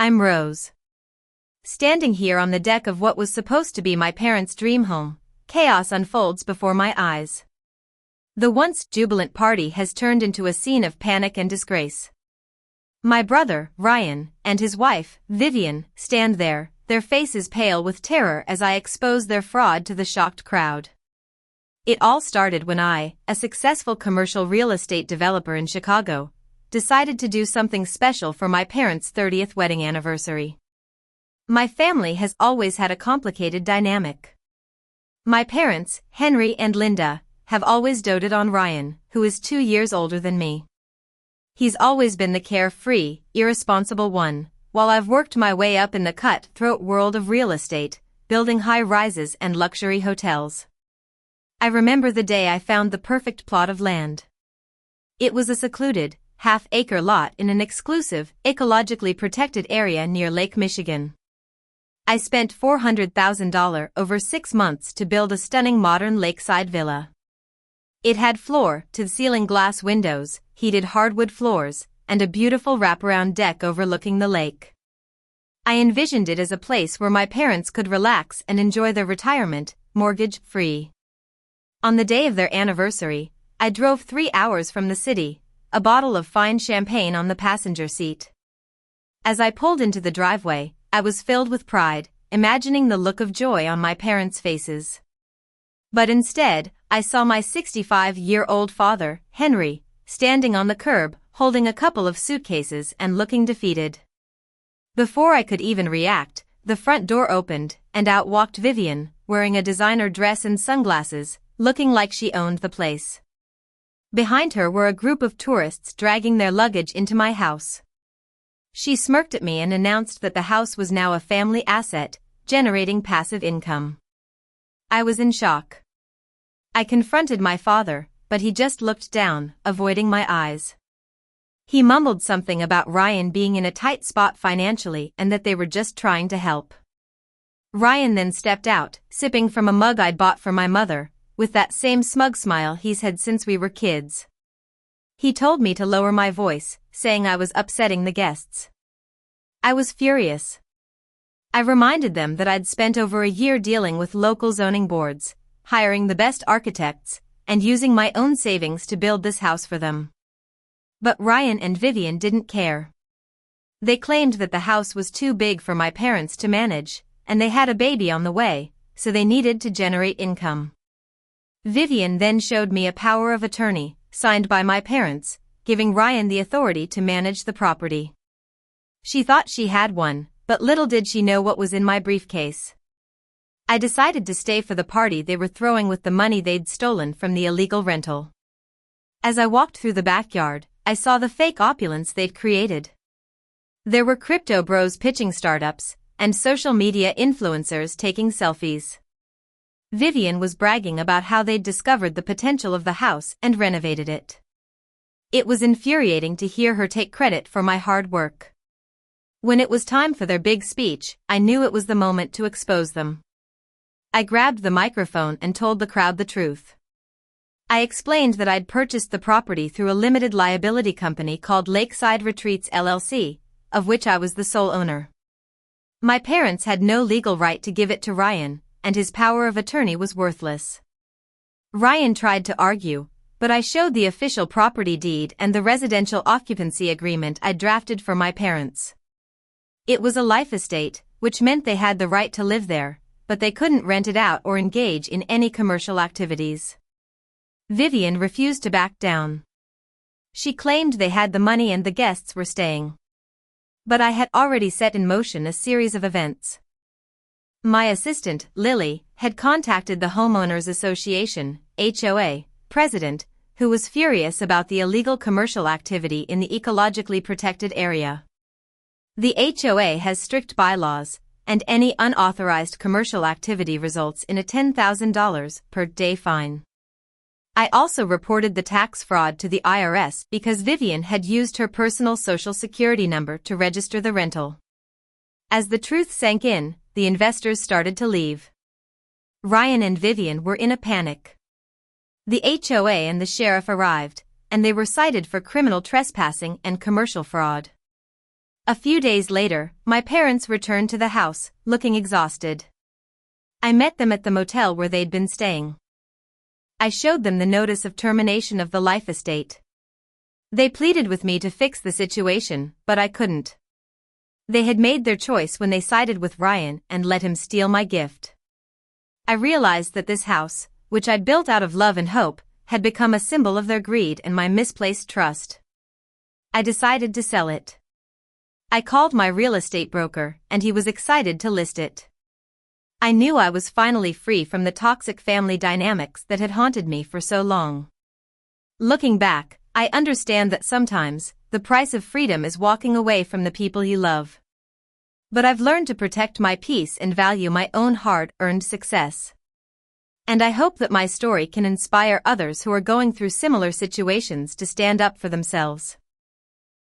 I'm Rose. Standing here on the deck of what was supposed to be my parents' dream home, chaos unfolds before my eyes. The once jubilant party has turned into a scene of panic and disgrace. My brother, Ryan, and his wife, Vivian, stand there, their faces pale with terror as I expose their fraud to the shocked crowd. It all started when I, a successful commercial real estate developer in Chicago, decided to do something special for my parents' 30th wedding anniversary. My family has always had a complicated dynamic. My parents, Henry and Linda, have always doted on Ryan, who is 2 years older than me. He's always been the carefree, irresponsible one, while I've worked my way up in the cutthroat world of real estate, building high-rises and luxury hotels. I remember the day I found the perfect plot of land. It was a secluded, half-acre lot in an exclusive, ecologically protected area near Lake Michigan. I spent $400,000 over 6 months to build a stunning modern lakeside villa. It had floor-to-the-ceiling glass windows, heated hardwood floors, and a beautiful wraparound deck overlooking the lake. I envisioned it as a place where my parents could relax and enjoy their retirement, mortgage-free. On the day of their anniversary, I drove 3 hours from the city, a bottle of fine champagne on the passenger seat. As I pulled into the driveway, I was filled with pride, imagining the look of joy on my parents' faces. But instead, I saw my 65-year-old father, Henry, standing on the curb, holding a couple of suitcases and looking defeated. Before I could even react, the front door opened, and out walked Vivian, wearing a designer dress and sunglasses, looking like she owned the place. Behind her were a group of tourists dragging their luggage into my house. She smirked at me and announced that the house was now a family asset, generating passive income. I was in shock. I confronted my father, but he just looked down, avoiding my eyes. He mumbled something about Ryan being in a tight spot financially and that they were just trying to help. Ryan then stepped out, sipping from a mug I'd bought for my mother, with that same smug smile he's had since we were kids. He told me to lower my voice, saying I was upsetting the guests. I was furious. I reminded them that I'd spent over a year dealing with local zoning boards, hiring the best architects, and using my own savings to build this house for them. But Ryan and Vivian didn't care. They claimed that the house was too big for my parents to manage, and they had a baby on the way, so they needed to generate income. Vivian then showed me a power of attorney, signed by my parents, giving Ryan the authority to manage the property. She thought she had one, but little did she know what was in my briefcase. I decided to stay for the party they were throwing with the money they'd stolen from the illegal rental. As I walked through the backyard, I saw the fake opulence they'd created. There were crypto bros pitching startups, and social media influencers taking selfies. Vivian was bragging about how they'd discovered the potential of the house and renovated it. It was infuriating to hear her take credit for my hard work. When it was time for their big speech, I knew it was the moment to expose them. I grabbed the microphone and told the crowd the truth. I explained that I'd purchased the property through a limited liability company called Lakeside Retreats LLC, of which I was the sole owner. My parents had no legal right to give it to Ryan, and his power of attorney was worthless. Ryan tried to argue, but I showed the official property deed and the residential occupancy agreement I'd drafted for my parents. It was a life estate, which meant they had the right to live there, but they couldn't rent it out or engage in any commercial activities. Vivian refused to back down. She claimed they had the money and the guests were staying. But I had already set in motion a series of events. My assistant, Lily, had contacted the Homeowners Association, HOA, president, who was furious about the illegal commercial activity in the ecologically protected area. The HOA has strict bylaws, and any unauthorized commercial activity results in a $10,000 per day fine. I also reported the tax fraud to the IRS because Vivian had used her personal social security number to register the rental. As the truth sank in, the investors started to leave. Ryan and Vivian were in a panic. The HOA and the sheriff arrived, and they were cited for criminal trespassing and commercial fraud. A few days later, my parents returned to the house, looking exhausted. I met them at the motel where they'd been staying. I showed them the notice of termination of the life estate. They pleaded with me to fix the situation, but I couldn't. They had made their choice when they sided with Ryan and let him steal my gift. I realized that this house, which I'd built out of love and hope, had become a symbol of their greed and my misplaced trust. I decided to sell it. I called my real estate broker, and he was excited to list it. I knew I was finally free from the toxic family dynamics that had haunted me for so long. Looking back, I understand that sometimes, the price of freedom is walking away from the people you love. But I've learned to protect my peace and value my own hard-earned success. And I hope that my story can inspire others who are going through similar situations to stand up for themselves.